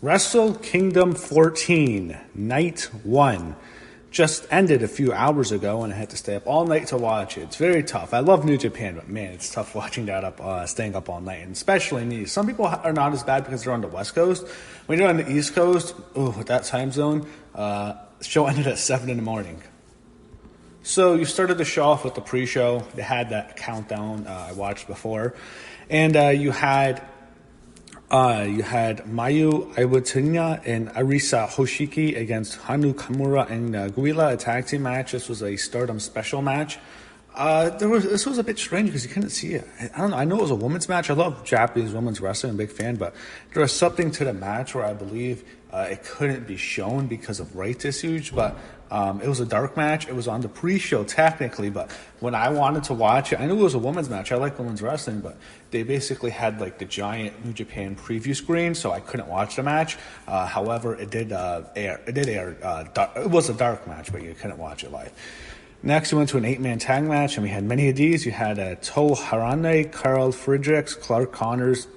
Wrestle Kingdom 14, Night 1. Just ended a few hours ago, and I had to stay up all night to watch it. It's very tough. I love New Japan, but man, it's tough watching that staying up all night, and especially me. Some people are not as bad because they're on the West Coast. When you're on the East Coast, with that time zone, show ended at 7 in the morning. So you started the show off with the pre-show. They had that countdown I watched before, and you had Mayu, Iwatani, and Arisa Hoshiki against Hana, Kimura, and Giulia, a tag team match. This was a Stardom special match. This was a bit strange because you couldn't see it. I don't know. I know it was a women's match. I love Japanese women's wrestling. I'm a big fan, but there was something to the match where I believe it couldn't be shown because of rights issues. But it was a dark match. It was on the pre-show technically, but when I wanted to watch it, I knew it was a women's match. I like women's wrestling, but they basically had like the giant New Japan preview screen, so I couldn't watch the match. However, it did air. It was a dark match, but you couldn't watch it live. Next, we went to an 8-man tag match, and we had many of these. You had Henare, Karl, Fredericks, Clark Connors,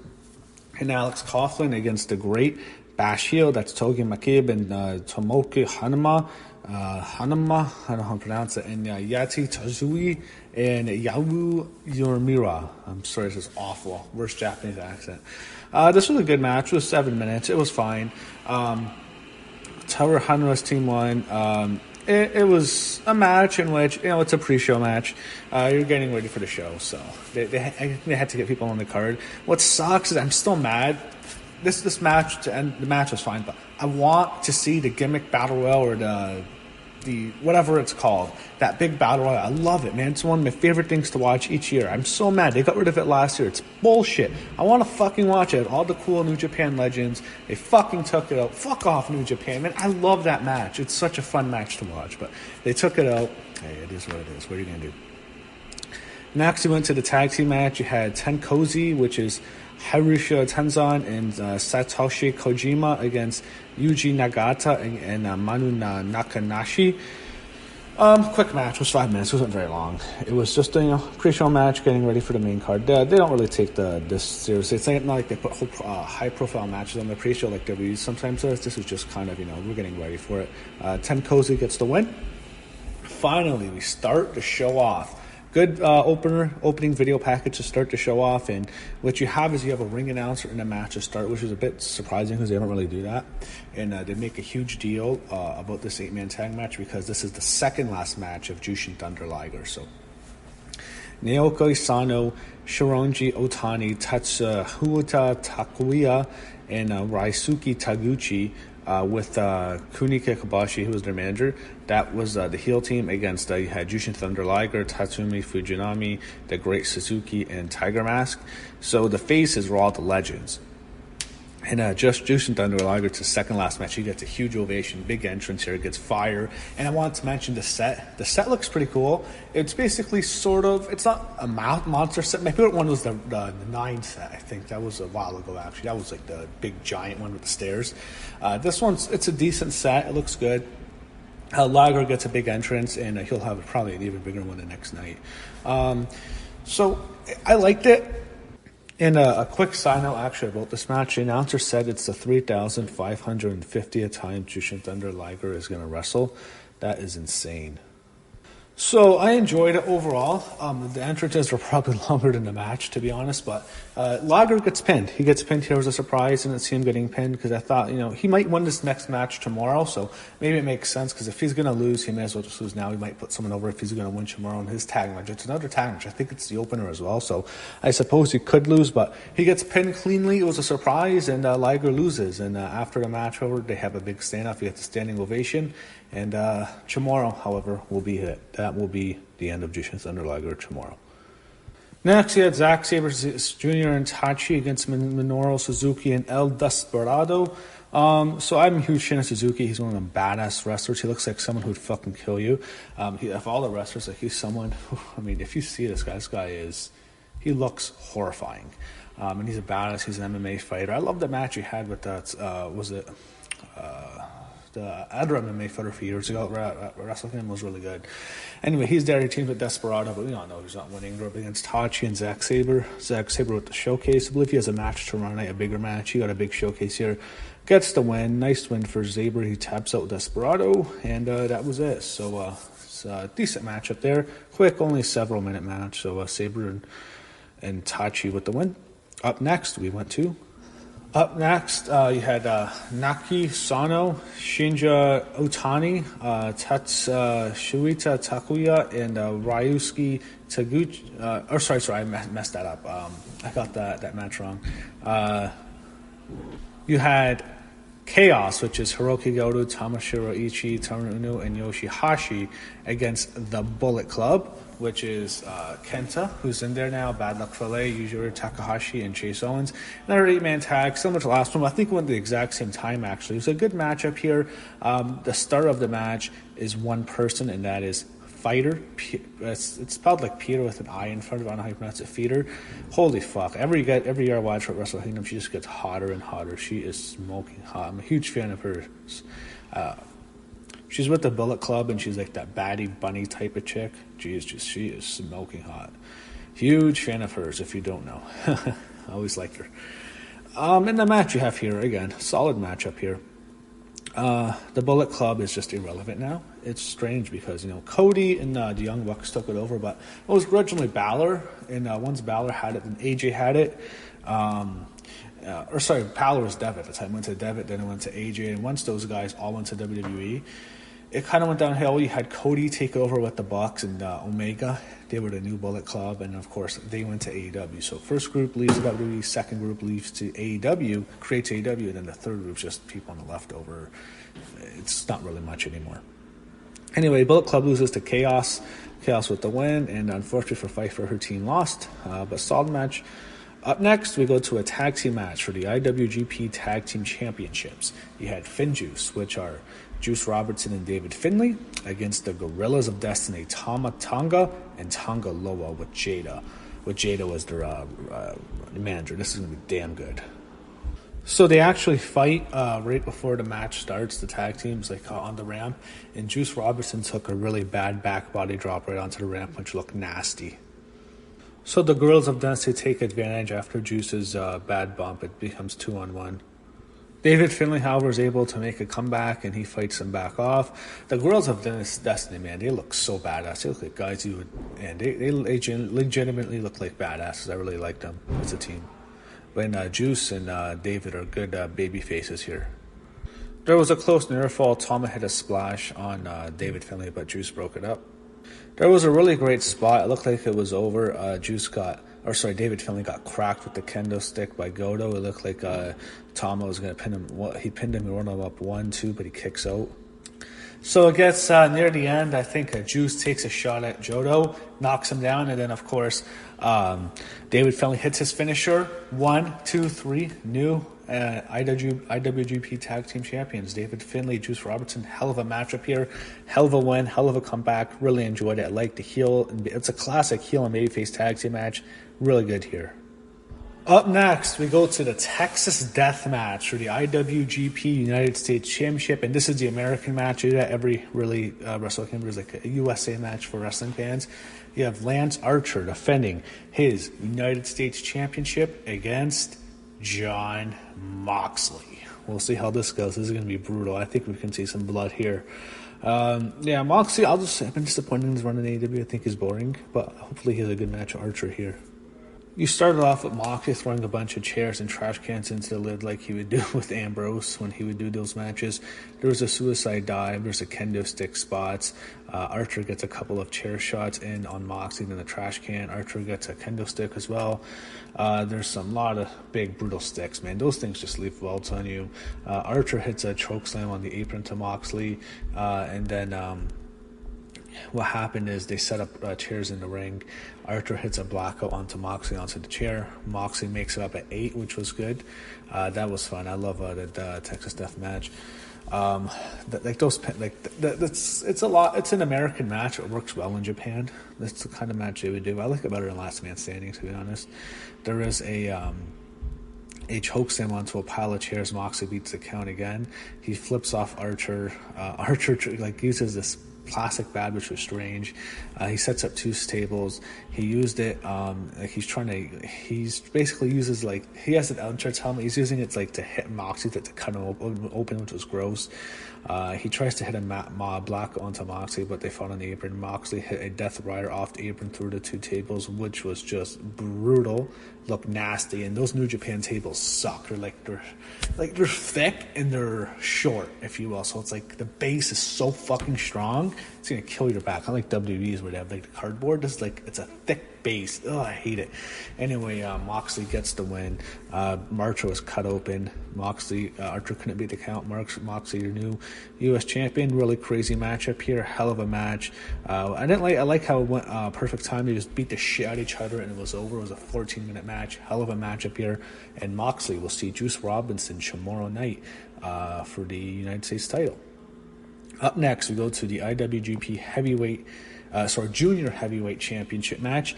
and Alex Coughlin against the Great Bash Heel. That's Togi, Makabe, and Tomoaki, Honma, I don't know how to pronounce it, and Yati, Tsuji, and Uemura. I'm sorry, this is awful. Worst Japanese accent. This was a good match. It was 7 minutes. It was fine. Tower Hanra's team won. It was a match in which, it's a pre-show match. You're getting ready for the show, so they had to get people on the card. What sucks is I'm still mad. This match to end, the match was fine, but I want to see the gimmick battle royal or the whatever it's called, that big battle royal. I love it, man. It's one of my favorite things to watch each year. I'm so mad they got rid of it last year. It's bullshit. I want to fucking watch it. All the cool New Japan legends, they fucking took it out. Fuck off, New Japan, man. I love that match. It's such a fun match to watch, but they took it out. Hey, it is what it is. What are you gonna do? Next, we went to the tag team match. You had Tencozy, which is Hiroyoshi, Tenzan, and Satoshi Kojima against Yuji, Nagata, and Manu Nakanashi. Quick match. It was 5 minutes. It wasn't very long. It was just a pre-show match, getting ready for the main card. They don't really take this seriously. It's not like they put high-profile matches on the pre-show like WWE sometimes does. This is just kind of, we're getting ready for it. Tencozy gets the win. Finally, we start the show off. Good opening video package to start the show off, and what you have is you have a ring announcer in the match to start, which is a bit surprising because they don't really do that. And they make a huge deal about this 8-man tag match because this is the second last match of Jushin Thunder Liger. So Naoki Sano, Shironji Otani, Tatsuhita Takuya, and Raisuke Taguchi with Kunika Kobashi, who was their manager. That was the heel team against you had Jushin Thunder Liger, Tatsumi Fujinami, the Great Suzuki, and Tiger Mask. So the faces were all the legends. And just Jushin Thunder Liger, to second last match, he gets a huge ovation, big entrance here, gets fire. And I wanted to mention the set. The set looks pretty cool. It's basically it's not a monster set. My favorite one was the 9 set, I think. That was a while ago, actually. That was like the big giant one with the stairs. This it's a decent set. It looks good. Liger gets a big entrance, and he'll have probably an even bigger one the next night. So I liked it. And a quick side note, actually, about this match. The announcer said it's the 3,550th time Jushin Thunder Liger is going to wrestle. That is insane. So I enjoyed it overall. The entrances were probably longer than the match, to be honest, but Liger gets pinned. He gets pinned here as a surprise. I didn't see him getting pinned because I thought, he might win this next match tomorrow, so maybe it makes sense because if he's going to lose, he may as well just lose now. He might put someone over if he's going to win tomorrow in his tag match. It's another tag match. I think it's the opener as well, so I suppose he could lose, but he gets pinned cleanly. It was a surprise, and Liger loses, and after the match over, they have a big stand-off. He gets a standing ovation. And tomorrow, however, will be it. That will be the end of Jushin Thunder Liger tomorrow. Next, you had Zack Sabre Jr. and Tachi against Minoru Suzuki and El Desperado. So I'm a huge fan of Suzuki. He's one of them badass wrestlers. He looks like someone who'd fucking kill you. Of all the wrestlers, he's someone if you see this guy he looks horrifying. And he's a badass. He's an MMA fighter. I love the match he had with the other MMA fighter a few years ago. Wrestle Kingdom was really good. Anyway, he's there. He teams with Desperado, but we all know he's not winning. They're up against Tachi and Zack Sabre. Zack Sabre with the showcase. I believe he has a match tomorrow night, a bigger match. He got a big showcase here. Gets the win. Nice win for Sabre. He taps out Desperado, and that was it. So it's a decent match up there. Quick, only several minute match. So Sabre and Tachi with the win. Up next, you had Naki Sano, Shinja Otani, Shuita Takuya, and Ryusuke Taguchi. Sorry, I messed that up. I got that match wrong. You had Chaos, which is Hiroki Goto, Tamashiro Ichi, Toru Unu, and Yoshi-Hashi against the Bullet Club, which is Kenta, who's in there now, Bad Luck Fale, Yujiro Takahashi, and Chase Owens. Another 8-man tag, similar to the last one. I think it went the exact same time, actually. It was a good matchup here. The start of the match is one person, and that is Fighter. It's spelled like Peter with an I in front of it. I don't know how you pronounce it. Feeder. Holy fuck. Every year I watch her at Wrestle Kingdom, she just gets hotter and hotter. She is smoking hot. I'm a huge fan of hers. She's with the Bullet Club, and she's like that baddie bunny type of chick. She is smoking hot. Huge fan of hers, if you don't know. I always liked her. In the match you have here, again, solid matchup here. The Bullet Club is just irrelevant now. It's strange because, Cody and the Young Bucks took it over, but it was originally Balor, and once Balor had it, then AJ had it. Balor was Devitt at the time. Went to Devitt, then it went to AJ, and once those guys all went to WWE, it kind of went downhill. You had Cody take over with the Bucks and Omega. They were the new Bullet Club, and of course, they went to AEW. So first group leaves WWE, second group leaves to AEW, creates AEW, and then the third group's just people on the leftover. It's not really much anymore. Anyway, Bullet Club loses to Chaos. Chaos with the win, and unfortunately for Pfeiffer, her team lost, but solid match. Up next, we go to a tag team match for the IWGP Tag Team Championships. You had FinJuice, which are Juice Robertson and David Finlay, against the Gorillas of Destiny, Tama Tonga and Tonga Loa with Jada. Jada was their manager. This is going to be damn good. So they actually fight right before the match starts. The tag team's on the ramp, and Juice Robertson took a really bad back body drop right onto the ramp, which looked nasty. So the Gorillas of Destiny take advantage after Juice's bad bump. It becomes 2-on-1. David Finlay, however, is able to make a comeback, and he fights them back off. The Gorillas of Destiny, man, they look so badass. They look like guys you would, and they legitimately look like badasses. I really like them as a team. When Juice and David are good baby faces here. There was a close near fall. Tama hit a splash on David Finlay, but Juice broke it up. There was a really great spot. It looked like it was over. David Finlay got cracked with the kendo stick by Goto. It looked like Tama was going to pin him. He pinned him and run him up 1-2, but he kicks out. So it gets near the end. I think Juice takes a shot at Jodo, knocks him down, and then, of course, David Finlay hits his finisher. 1, 2, 3, new IWGP Tag Team Champions. David Finlay, Juice Robertson. Hell of a matchup here. Hell of a win. Hell of a comeback. Really enjoyed it. I like the heel. It's a classic heel and babyface tag team match. Really good here. Up next, we go to the Texas Death Match for the IWGP United States Championship, and this is the American match. Every Wrestle Kingdom is like a USA match for wrestling fans. You have Lance Archer defending his United States Championship against Jon Moxley. We'll see how this goes. This is going to be brutal. I think we can see some blood here. Moxley, I've been disappointed in his run in AEW. I think he's boring, but hopefully he has a good match with Archer here. You started off with Moxley throwing a bunch of chairs and trash cans into the lid like he would do with Ambrose when he would do those matches. There was a suicide dive. There's a kendo stick spots. Archer gets a couple of chair shots in on Moxley, then the trash can. Archer gets a kendo stick as well. There's a lot of big, brutal sticks, man. Those things just leave welts on you. Archer hits a choke slam on the apron to Moxley, and then what happened is they set up chairs in the ring. Archer hits a blackout onto Moxley onto the chair. Moxley makes it up at 8, which was good. That was fun. I love the Texas Death Match. It's a lot. It's an American match. It works well in Japan. That's the kind of match they would do. I like it better than Last Man Standing, to be honest. There is a chokeslam onto a pile of chairs. Moxley beats the count again. He flips off Archer. Archer uses this plastic bad, which was strange. He sets up 2 tables. He used it. He's basically uses he has an entrance helmet. He's using it to hit Moxley to cut him open, which was gross. He tries to hit a block onto Moxley, but they fought on the apron. Moxley hit a Death Rider off the apron through the 2 tables, which was just brutal. Looked nasty, and those New Japan tables suck. They're thick and they're short, if you will. So it's the base is so fucking strong, it's gonna kill your back. Unlike WWE's where they have the cardboard. This is it's a thick base. Oh, I hate it. Anyway, Moxley gets the win. Archer was cut open. Archer couldn't beat the count. Moxley, your new U.S. champion. Really crazy matchup here. Hell of a match. I like how it went perfect time. They just beat the shit out of each other and it was over. It was a 14-minute match. Hell of a matchup here. And Moxley will see Juice Robinson tomorrow night for the United States title. Up next, we go to the IWGP Junior Heavyweight Championship match.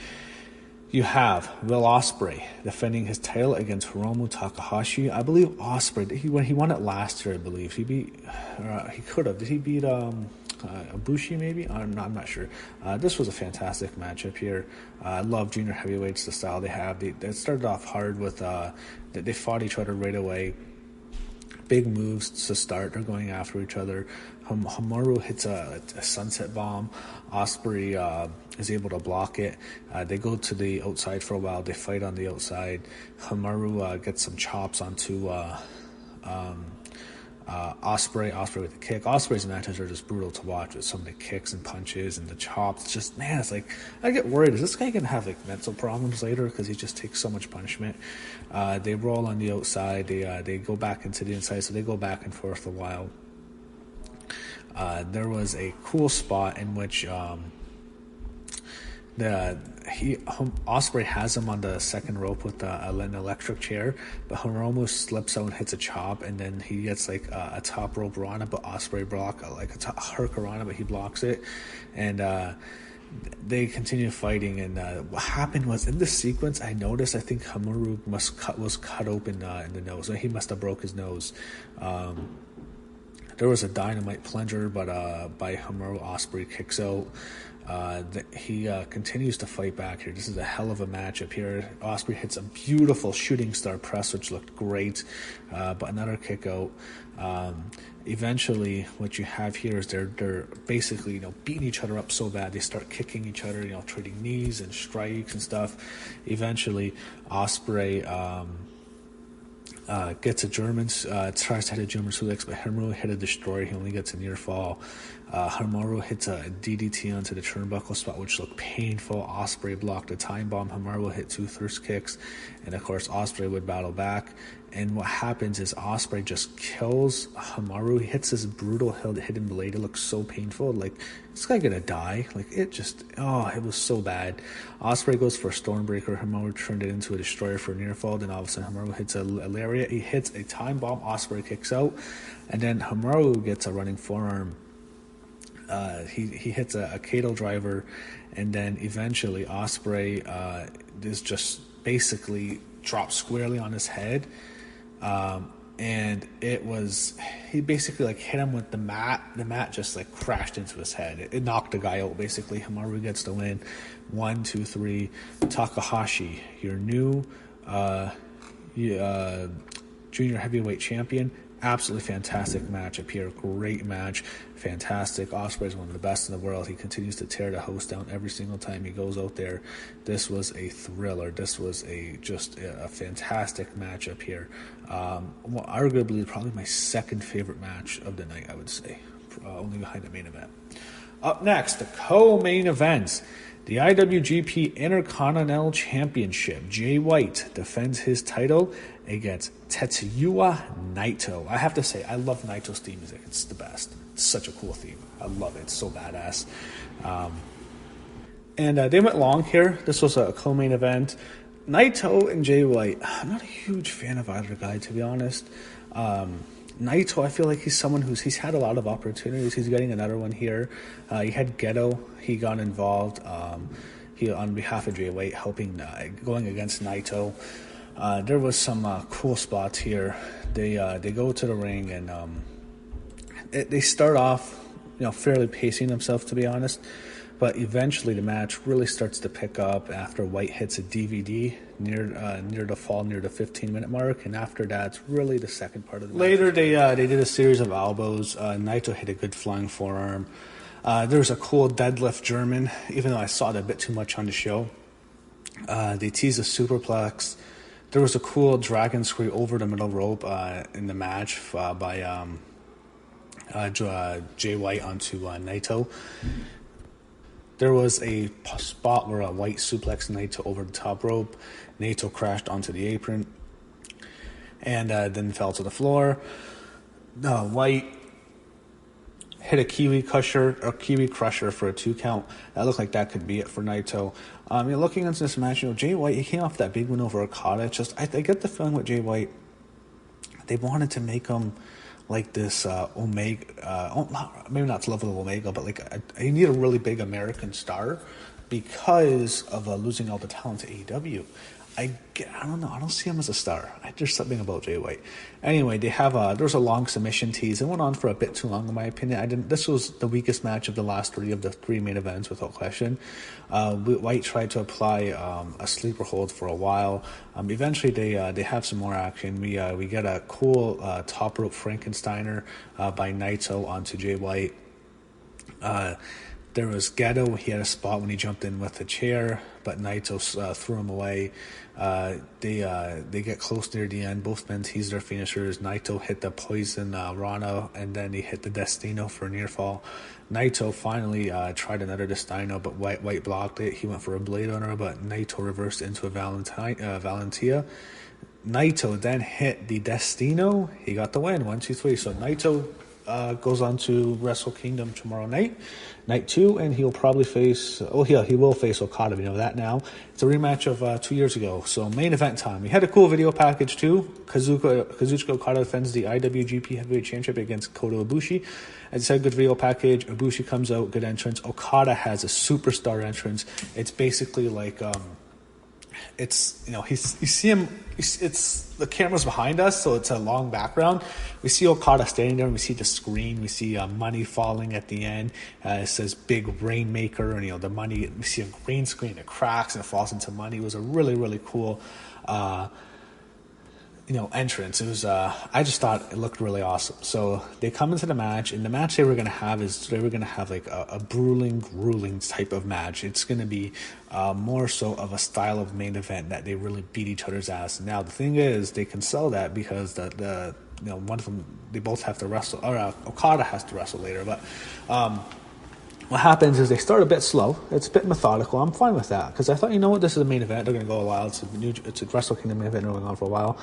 You have Will Ospreay defending his title against Hiromu Takahashi. I believe Ospreay, when he won it last year, I believe he could have. Did he beat Ibushi maybe? I'm not sure. This was a fantastic matchup here. I love junior heavyweights, the style they have. They started off hard with they fought each other right away. Big moves to start. They're going after each other. Hiromu hits a sunset bomb. Ospreay is able to block it. They go to the outside for a while. They fight on the outside. Hiromu gets some chops onto Ospreay with the kick. Ospreay's matches are just brutal to watch with some of the kicks and punches and the chops. It's just, man, it's I get worried. Is this guy going to have mental problems later because he just takes so much punishment? They roll on the outside. They go back into the inside, so they go back and forth a while. There was a cool spot in which Ospreay has him on the second rope with an electric chair, but Hiromu slips out and hits a chop, and then he gets a top rope Rana, but Ospreay block a Hurricanrana, but he blocks it, and they continue fighting. And what happened was, in this sequence, I noticed, I think Hiromu was cut open in the nose. He must have broke his nose. There was a dynamite plunger, but by Hiromu, Ospreay kicks out. He continues to fight back here. This is a hell of a matchup here. Ospreay hits a beautiful shooting star press, which looked great, but another kick out. Eventually, what you have here is they're basically beating each other up so bad they start kicking each other, trading knees and strikes and stuff. Eventually, Ospreay gets a German, tries to hit a German suplex, but Hiromu hit a destroyer. He only gets a near fall. Hiromu hits a DDT onto the turnbuckle spot, which looked painful. Ospreay blocked a time bomb. Hiromu hit 2 thirst kicks, and of course Ospreay would battle back. And what happens is Ospreay just kills Hiromu. He hits this brutal hidden blade. It looks so painful. This guy gonna die. It was so bad. Ospreay goes for a Stormbreaker. Hiromu turned it into a destroyer for a near fall. Then all of a sudden Hiromu hits a lariat. He hits a time bomb. Ospreay kicks out, and then Hiromu gets a running forearm. He hits a Kato driver, and then eventually Ospreay is just basically dropped squarely on his head. And he basically hit him with the mat. The mat just crashed into his head. It knocked the guy out basically. Hiromu gets the win. 1, 2, 3. Takahashi, your new junior heavyweight champion. Absolutely fantastic matchup here. Great match. Fantastic. Ospreay is one of the best in the world. He continues to tear the host down every single time he goes out there. This was a thriller. This was just a fantastic matchup here. Arguably probably my second favorite match of the night, I would say. Only behind the main event. Up next, the co-main events. The IWGP Intercontinental Championship. Jay White defends his title against Tetsuya Naito. I have to say, I love Naito's theme music. It's the best. It's such a cool theme. I love it. It's so badass. And they went long here. This was a co-main event. Naito and Jay White. I'm not a huge fan of either guy, to be honest. Naito, I feel like he's someone he's had a lot of opportunities. He's getting another one here. He had Geto. He got involved. He on behalf of Jay White, helping going against Naito. There was some cool spots here. They go to the ring and they start off fairly pacing himself, to be honest. But eventually the match really starts to pick up after White hits a DVD near the 15-minute mark, and after that's really the second part of the match. Later they did a series of elbows. Naito hit a good flying forearm. There was a cool deadlift German, even though I saw it a bit too much on the show. They teased a superplex. There was a cool dragon screw over the middle rope in the match by Jay White onto Naito. There was a spot where White suplexed Naito over the top rope. Naito crashed onto the apron and then fell to the floor. White hit a Kiwi Crusher for a 2 count. That looked like that could be it for Naito. Looking into this match, Jay White, he came off that big win over Okada. I get the feeling with Jay White, they wanted to make him like this Omega, maybe not to level of Omega, but like you need a really big American star because of losing all the talent to AEW. I don't know. I don't see him as a star. There's something about Jay White. Anyway, they have there was a long submission tease. It went on for a bit too long, in my opinion. This was the weakest match of the last 3 of the 3 main events, without question. White tried to apply a sleeper hold for a while. Eventually, they have some more action. We get a cool top rope Frankensteiner by Naito onto Jay White. There was Gedo. He had a spot when he jumped in with a chair, but Naito threw him away. They get close near the end. Both men teased their finishers. Naito hit the poison Rana, and then he hit the Destino for a near fall. Naito finally tried another Destino, but White blocked it. He went for a blade on her, but Naito reversed into a Valentia. Naito then hit the Destino. He got the win. 1, 2, 3. So Naito goes on to Wrestle Kingdom tomorrow night, night 2, and he'll probably face, he will face Okada. We know that now. It's a rematch of 2 years ago. So main event time. We had a cool video package too. Kazuchika Okada defends the IWGP Heavyweight Championship against Kota Ibushi. As I said, good video package. Ibushi comes out, good entrance. Okada has a superstar entrance. It's basically like, you see him, it's the camera's behind us, so it's a long background. We see Okada standing there, and we see the screen. We see money falling at the end. It says big rainmaker, and the money, we see a green screen, it cracks and it falls into money. It was a really, really cool entrance. It was I just thought it looked really awesome. So they come into the match, and the match they were going to have like a grueling type of match. It's going to be more so of a style of main event that they really beat each other's ass. Now the thing is, they can sell that because the one of them, they both have to wrestle, or Okada has to wrestle later, but what happens is they start a bit slow. It's a bit methodical. I'm fine with that because I thought, this is a main event. They're going to go a while. It's a Wrestle Kingdom main event going on for a while.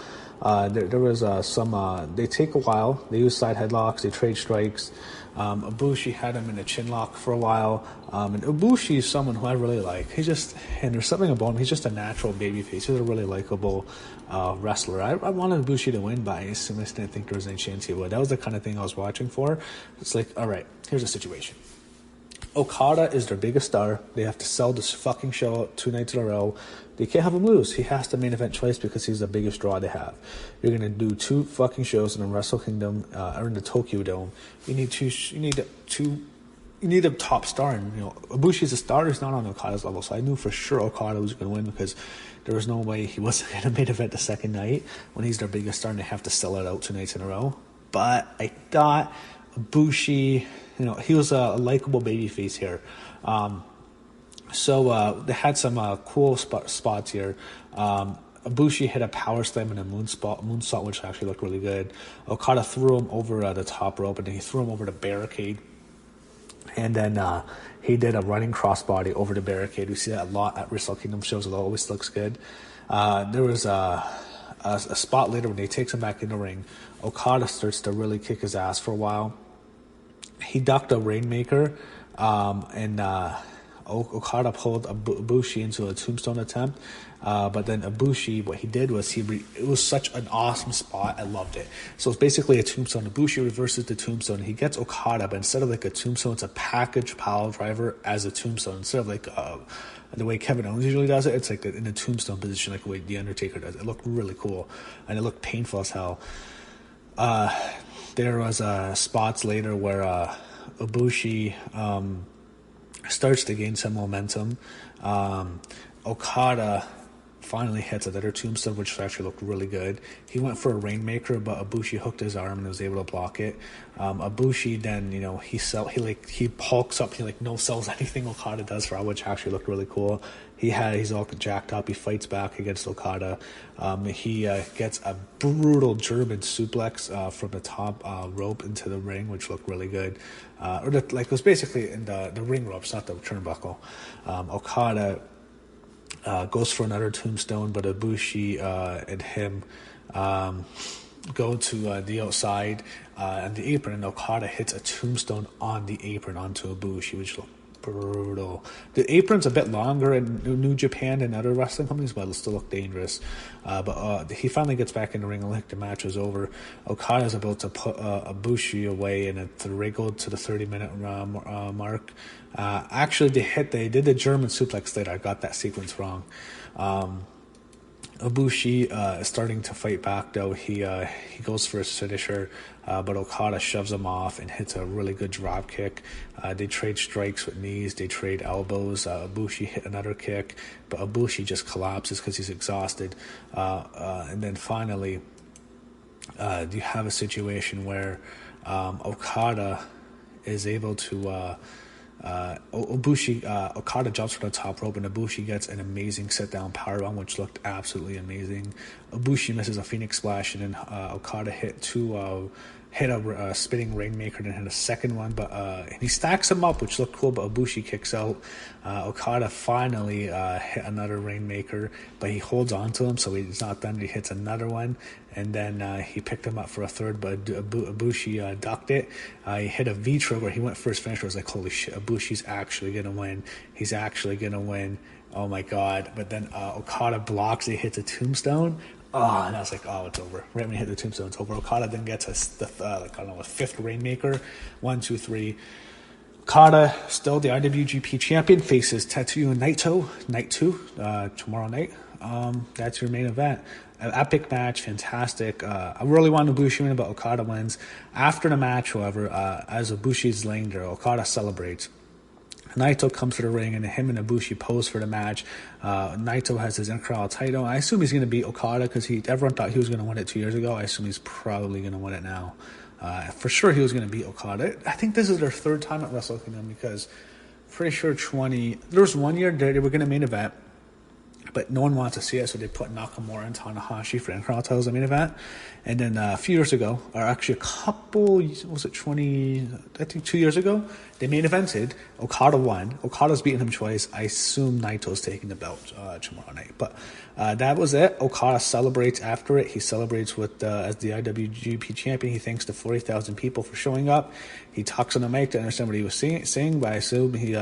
There was some. They take a while. They use side headlocks. They trade strikes. Ibushi had him in a chin lock for a while. And Ibushi is someone who I really like. And there's something about him. He's just a natural babyface. He's a really likable wrestler. I wanted Ibushi to win, but I just didn't think there was any chance he would. That was the kind of thing I was watching for. It's like, all right, here's the situation. Okada is their biggest star. They have to sell this fucking show 2 nights in a row. They can't have him lose. He has to main event twice because he's the biggest draw they have. You're gonna do 2 fucking shows in the Wrestle Kingdom or in the Tokyo Dome. You need a top star, and Ibushi's a star. He's not on Okada's level, so I knew for sure Okada was gonna win because there was no way he wasn't gonna main event the second night when he's their biggest star and they have to sell it out 2 nights in a row. But I thought Ibushi, he was a likable babyface here. So they had some cool spots here. Ibushi hit a power slam and a moonsault, which actually looked really good. Okada threw him over the top rope, and then he threw him over the barricade. And then he did a running crossbody over the barricade. We see that a lot at Wrestle Kingdom shows. It always looks good. There was a spot later when he takes him back in the ring. Okada starts to really kick his ass for a while. He ducked a Rainmaker, and Okada pulled Ibushi into a tombstone attempt. But then Ibushi, what he did was it was such an awesome spot. I loved it. So it's basically a tombstone. Ibushi reverses the tombstone. He gets Okada, but instead of like a tombstone, it's a package pile driver as a tombstone. Instead of like the way Kevin Owens usually does it, it's like in a tombstone position, like the way The Undertaker does it. It looked really cool, and it looked painful as hell. There was spots later where Ibushi starts to gain some momentum. Okada finally hits another tombstone, which actually looked really good. He went for a Rainmaker, but Ibushi hooked his arm and was able to block it. Ibushi then, he hulks up, he no sells anything Okada does for, which actually looked really cool. He's all jacked up. He fights back against Okada. He gets a brutal German suplex from the top rope into the ring, which looked really good. It was basically in the ring ropes, not the turnbuckle. Okada goes for another tombstone, but Ibushi and him go to the outside and the apron, and Okada hits a tombstone on the apron onto Ibushi, which looked brutal. The apron's a bit longer in New Japan than other wrestling companies, but it'll still look dangerous. But he finally gets back in the ring, and like the match was over. Okada's about to put Ibushi away, and they go to the 30-minute mark. Actually, they did the German suplex later. I got that sequence wrong. Ibushi is starting to fight back, though. He goes for his finisher, but Okada shoves him off and hits a really good drop kick. They trade strikes with knees. They trade elbows. Ibushi hit another kick, but Ibushi just collapses because he's exhausted. And then finally, you have a situation where Okada is able to... Okada jumps from the top rope, and Ibushi gets an amazing sit-down powerbomb, which looked absolutely amazing. Ibushi misses a Phoenix Splash, and then Okada hit a spinning Rainmaker, then hit a second one, but he stacks him up, which looked cool, but Ibushi kicks out. Okada finally hit another Rainmaker, but he holds on to him, so he's not done. He hits another one, and then he picked him up for a third, but Ibushi ducked it. He hit a V-trigger. He went for his finisher. I was like, holy shit, Ibushi's actually going to win. He's actually going to win. Oh my god. But then Okada blocks. He hits a tombstone. Oh, and I was like, oh, it's over. Right when he hit the tombstone, it's over. Okada then gets a fifth Rainmaker. 1, 2, 3. Okada, still the IWGP champion, faces Tetsuya Naito, night 2, tomorrow night. That's your main event. An epic match, fantastic. I really wanted Ibushi to win, but Okada wins. After the match, however, as Ibushi's laying there, Okada celebrates. Naito comes to the ring, and him and Ibushi pose for the match. Naito has his Intercontinental title. I assume he's going to beat Okada because everyone thought he was going to win it 2 years ago. I assume he's probably going to win it now. For sure, he was going to beat Okada. I think this is their third time at Wrestle Kingdom because pretty sure there was 1 year they were going to main event, but no one wanted to see it, so they put Nakamura and Tanahashi for Intercontinental titles in the main event. And then a few years ago, or actually I think 2 years ago, they main evented. Okada won. Okada's beaten him twice. I assume Naito's taking the belt tomorrow night. But that was it. Okada celebrates after it. He celebrates as the IWGP champion. He thanks the 40,000 people for showing up. He talks on the mic to understand what he was saying, but I assume he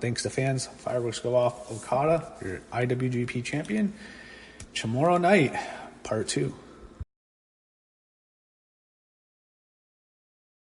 thanks the fans. Fireworks go off. Okada, your IWGP champion. Tomorrow night, part 2.